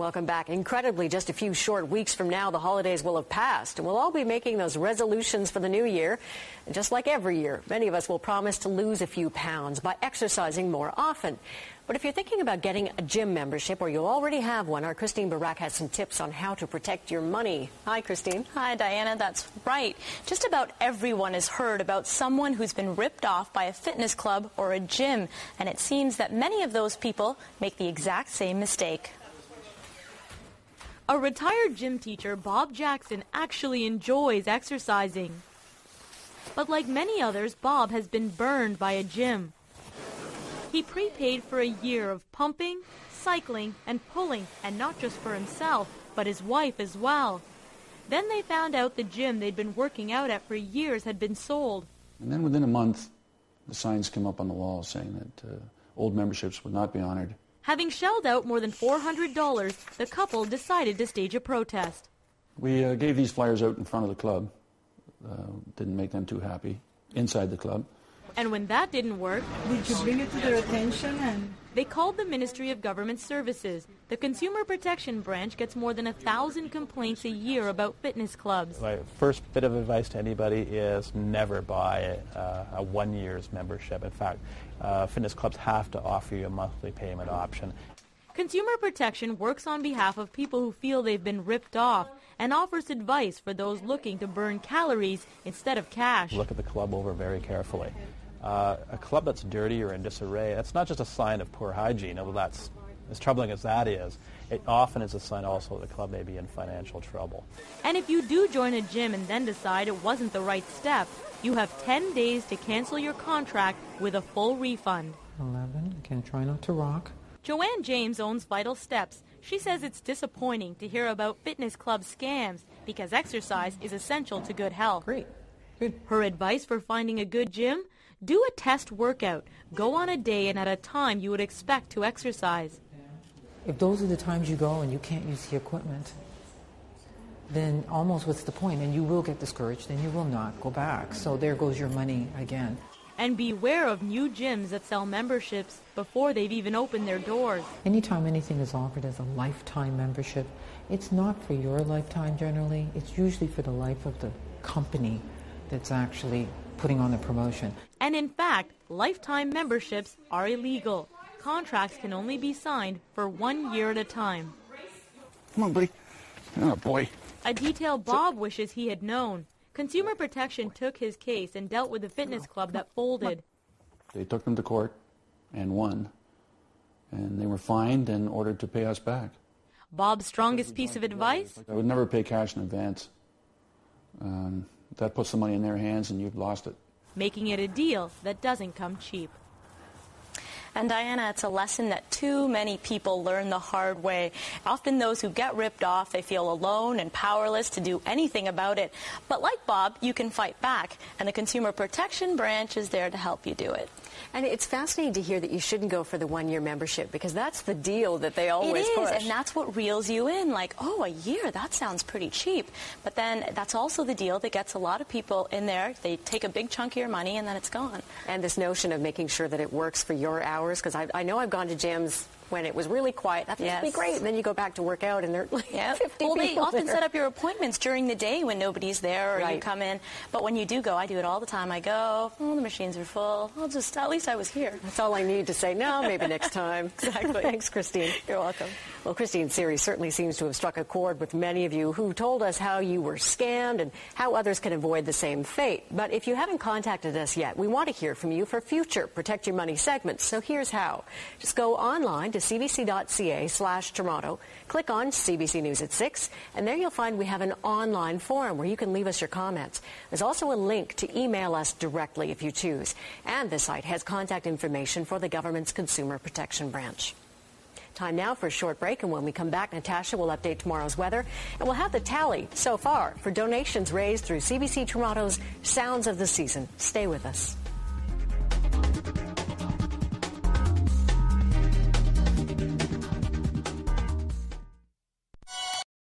Welcome back. Incredibly, just a few short weeks from now, the holidays will have passed, and we'll all be making those resolutions for the new year. And just like every year, many of us will promise to lose a few pounds by exercising more often. But if you're thinking about getting a gym membership, or you already have one, our Christine Barak has some tips on how to protect your money. Hi, Christine. Hi, Diana. That's right. Just about everyone has heard about someone who's been ripped off by a fitness club or a gym, and it seems that many of those people make the exact same mistake. A retired gym teacher, Bob Jackson, actually enjoys exercising. But like many others, Bob has been burned by a gym. He prepaid for a year of pumping, cycling, and pulling, and not just for himself, but his wife as well. Then they found out the gym they'd been working out at for years had been sold. And then within a month, the signs came up on the wall saying that old memberships would not be honored. Having shelled out more than $400, the couple decided to stage a protest. We gave these flyers out in front of the club. Didn't make them too happy inside the club. And when that didn't work, did you bring it to their attention? And they called the Ministry of Government Services. The Consumer Protection Branch gets more than 1,000 complaints a year about fitness clubs. My first bit of advice to anybody is never buy a 1 year's membership. In fact, fitness clubs have to offer you a monthly payment option. Consumer Protection works on behalf of people who feel they've been ripped off and offers advice for those looking to burn calories instead of cash. Look at the club over very carefully. A club that's dirty or in disarray, that's not just a sign of poor hygiene, although that's as troubling as that is. It often is a sign also that the club may be in financial trouble. And if you do join a gym and then decide it wasn't the right step, you have 10 days to cancel your contract with a full refund. 11, again, try not to rock. Joanne James owns Vital Steps. She says it's disappointing to hear about fitness club scams because exercise is essential to good health. Great. Good. Her advice for finding a good gym? Do a test workout. Go on a day and at a time you would expect to exercise. If those are the times you go and you can't use the equipment, then almost what's the point? And you will get discouraged and you will not go back. So there goes your money again. And beware of new gyms that sell memberships before they've even opened their doors. Anytime anything is offered as a lifetime membership, it's not for your lifetime generally. It's usually for the life of the company that's actually putting on the promotion. And in fact, lifetime memberships are illegal. Contracts can only be signed for 1 year at a time. Come on, buddy. Oh, boy. A detail Bob wishes he had known. Consumer Protection took his case and dealt with the fitness club that folded. They took them to court and won, and they were fined and ordered to pay us back. Bob's strongest piece of advice? I would never pay cash in advance. That puts the money in their hands and you've lost it. Making it a deal that doesn't come cheap. And Diana, it's a lesson that too many people learn the hard way. Often those who get ripped off, they feel alone and powerless to do anything about it. But like Bob, you can fight back, and the Consumer Protection Branch is there to help you do it. And it's fascinating to hear that you shouldn't go for the one-year membership, because that's the deal that they always push. It is, and that's what reels you in. Like, oh, a year, that sounds pretty cheap. But then that's also the deal that gets a lot of people in there. They take a big chunk of your money, and then it's gone. And this notion of making sure that it works for your hours, because I know I've gone to gyms when it was really quiet. That used to be great. And then you go back to work out and there are like 50 people they often there. Set up your appointments during the day when nobody's there or you come in. But when you do go, I do it all the time. I go, oh, the machines are full. At least I was here. That's all I need to say. No, maybe next time. Exactly. Thanks, Christine. You're welcome. Well, Christine's series certainly seems to have struck a chord with many of you who told us how you were scammed and how others can avoid the same fate. But if you haven't contacted us yet, we want to hear from you for future Protect Your Money segments. So here's how. Just go online to cbc.ca/Toronto, click on CBC News at 6, and there you'll find we have an online forum where you can leave us your comments. There's also a link to email us directly if you choose. And the site has contact information for the government's Consumer Protection Branch. Time now for a short break, and when we come back, Natasha will update tomorrow's weather, and we'll have the tally so far for donations raised through CBC Toronto's Sounds of the Season. Stay with us.